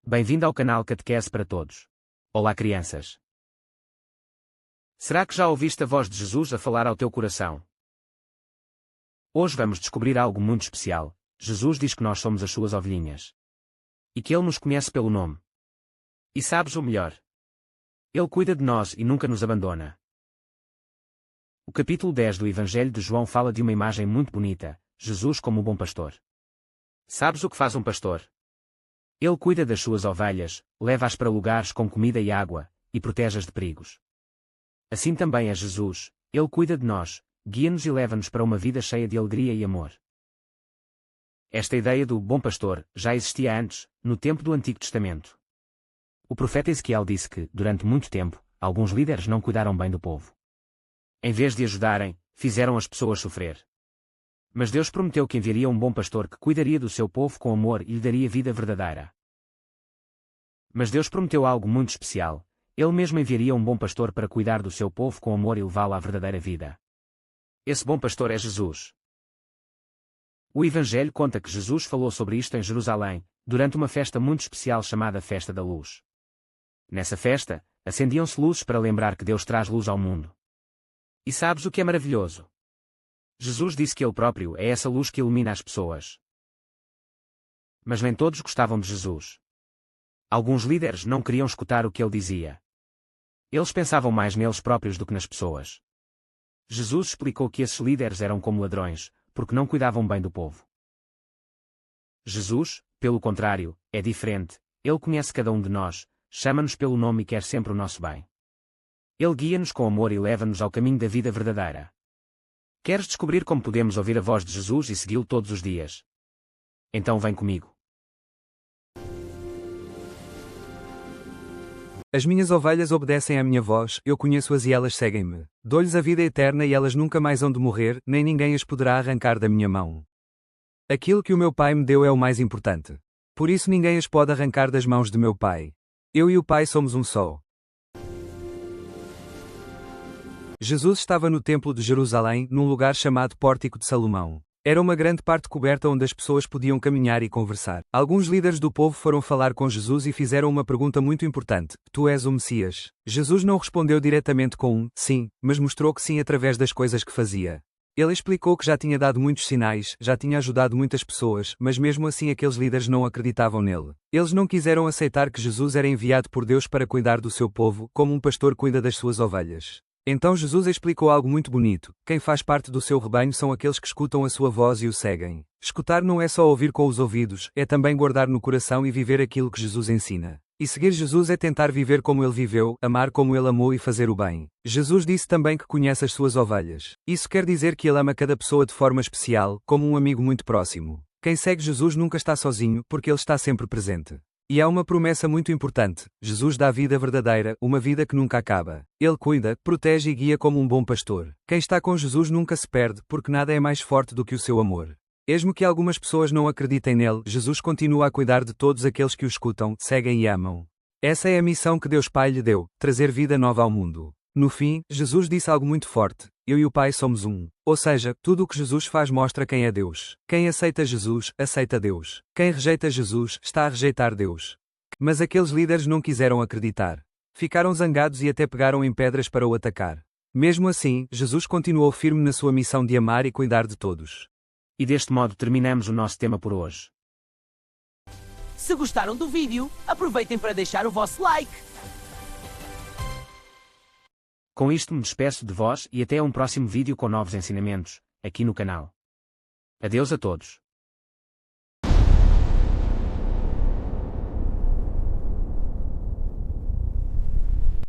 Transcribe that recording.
Bem-vindo ao canal Catequese para Todos. Olá, crianças. Será que já ouviste a voz de Jesus a falar ao teu coração? Hoje vamos descobrir algo muito especial. Jesus diz que nós somos as suas ovelhinhas. E que Ele nos conhece pelo nome. E sabes o melhor? Ele cuida de nós e nunca nos abandona. O capítulo 10 do Evangelho de João fala de uma imagem muito bonita, Jesus como o bom pastor. Sabes o que faz um pastor? Ele cuida das suas ovelhas, leva-as para lugares com comida e água, e protege-as de perigos. Assim também é Jesus, Ele cuida de nós, guia-nos e leva-nos para uma vida cheia de alegria e amor. Esta ideia do bom pastor já existia antes, no tempo do Antigo Testamento. O profeta Ezequiel disse que, durante muito tempo, alguns líderes não cuidaram bem do povo. Em vez de ajudarem, fizeram as pessoas sofrer. Mas Deus prometeu que enviaria um bom pastor que cuidaria do seu povo com amor e lhe daria vida verdadeira. Mas Deus prometeu algo muito especial. Ele mesmo enviaria um bom pastor para cuidar do seu povo com amor e levá-lo à verdadeira vida. Esse bom pastor é Jesus. O Evangelho conta que Jesus falou sobre isto em Jerusalém, durante uma festa muito especial chamada Festa da Luz. Nessa festa, acendiam-se luzes para lembrar que Deus traz luz ao mundo. E sabes o que é maravilhoso? Jesus disse que Ele próprio é essa luz que ilumina as pessoas. Mas nem todos gostavam de Jesus. Alguns líderes não queriam escutar o que Ele dizia. Eles pensavam mais neles próprios do que nas pessoas. Jesus explicou que esses líderes eram como ladrões, porque não cuidavam bem do povo. Jesus, pelo contrário, é diferente. Ele conhece cada um de nós, chama-nos pelo nome e quer sempre o nosso bem. Ele guia-nos com amor e leva-nos ao caminho da vida verdadeira. Queres descobrir como podemos ouvir a voz de Jesus e segui-lo todos os dias? Então vem comigo. As minhas ovelhas obedecem à minha voz, eu conheço-as e elas seguem-me. Dou-lhes a vida eterna e elas nunca mais hão de morrer, nem ninguém as poderá arrancar da minha mão. Aquilo que o meu Pai me deu é o mais importante. Por isso ninguém as pode arrancar das mãos de meu Pai. Eu e o Pai somos um só. Jesus estava no Templo de Jerusalém, num lugar chamado Pórtico de Salomão. Era uma grande parte coberta onde as pessoas podiam caminhar e conversar. Alguns líderes do povo foram falar com Jesus e fizeram uma pergunta muito importante: Tu és o Messias? Jesus não respondeu diretamente com um sim, mas mostrou que sim através das coisas que fazia. Ele explicou que já tinha dado muitos sinais, já tinha ajudado muitas pessoas, mas mesmo assim aqueles líderes não acreditavam nele. Eles não quiseram aceitar que Jesus era enviado por Deus para cuidar do seu povo, como um pastor cuida das suas ovelhas. Então Jesus explicou algo muito bonito: quem faz parte do seu rebanho são aqueles que escutam a sua voz e o seguem. Escutar não é só ouvir com os ouvidos, é também guardar no coração e viver aquilo que Jesus ensina. E seguir Jesus é tentar viver como Ele viveu, amar como Ele amou e fazer o bem. Jesus disse também que conhece as suas ovelhas. Isso quer dizer que Ele ama cada pessoa de forma especial, como um amigo muito próximo. Quem segue Jesus nunca está sozinho, porque Ele está sempre presente. E há uma promessa muito importante: Jesus dá vida verdadeira, uma vida que nunca acaba. Ele cuida, protege e guia como um bom pastor. Quem está com Jesus nunca se perde, porque nada é mais forte do que o seu amor. Mesmo que algumas pessoas não acreditem nele, Jesus continua a cuidar de todos aqueles que o escutam, seguem e amam. Essa é a missão que Deus Pai lhe deu: trazer vida nova ao mundo. No fim, Jesus disse algo muito forte: eu e o Pai somos um. Ou seja, tudo o que Jesus faz mostra quem é Deus. Quem aceita Jesus, aceita Deus. Quem rejeita Jesus, está a rejeitar Deus. Mas aqueles líderes não quiseram acreditar. Ficaram zangados e até pegaram em pedras para o atacar. Mesmo assim, Jesus continuou firme na sua missão de amar e cuidar de todos. E deste modo terminamos o nosso tema por hoje. Se gostaram do vídeo, aproveitem para deixar o vosso like. Com isto me despeço de vós e até um próximo vídeo com novos ensinamentos, aqui no canal. Adeus a todos.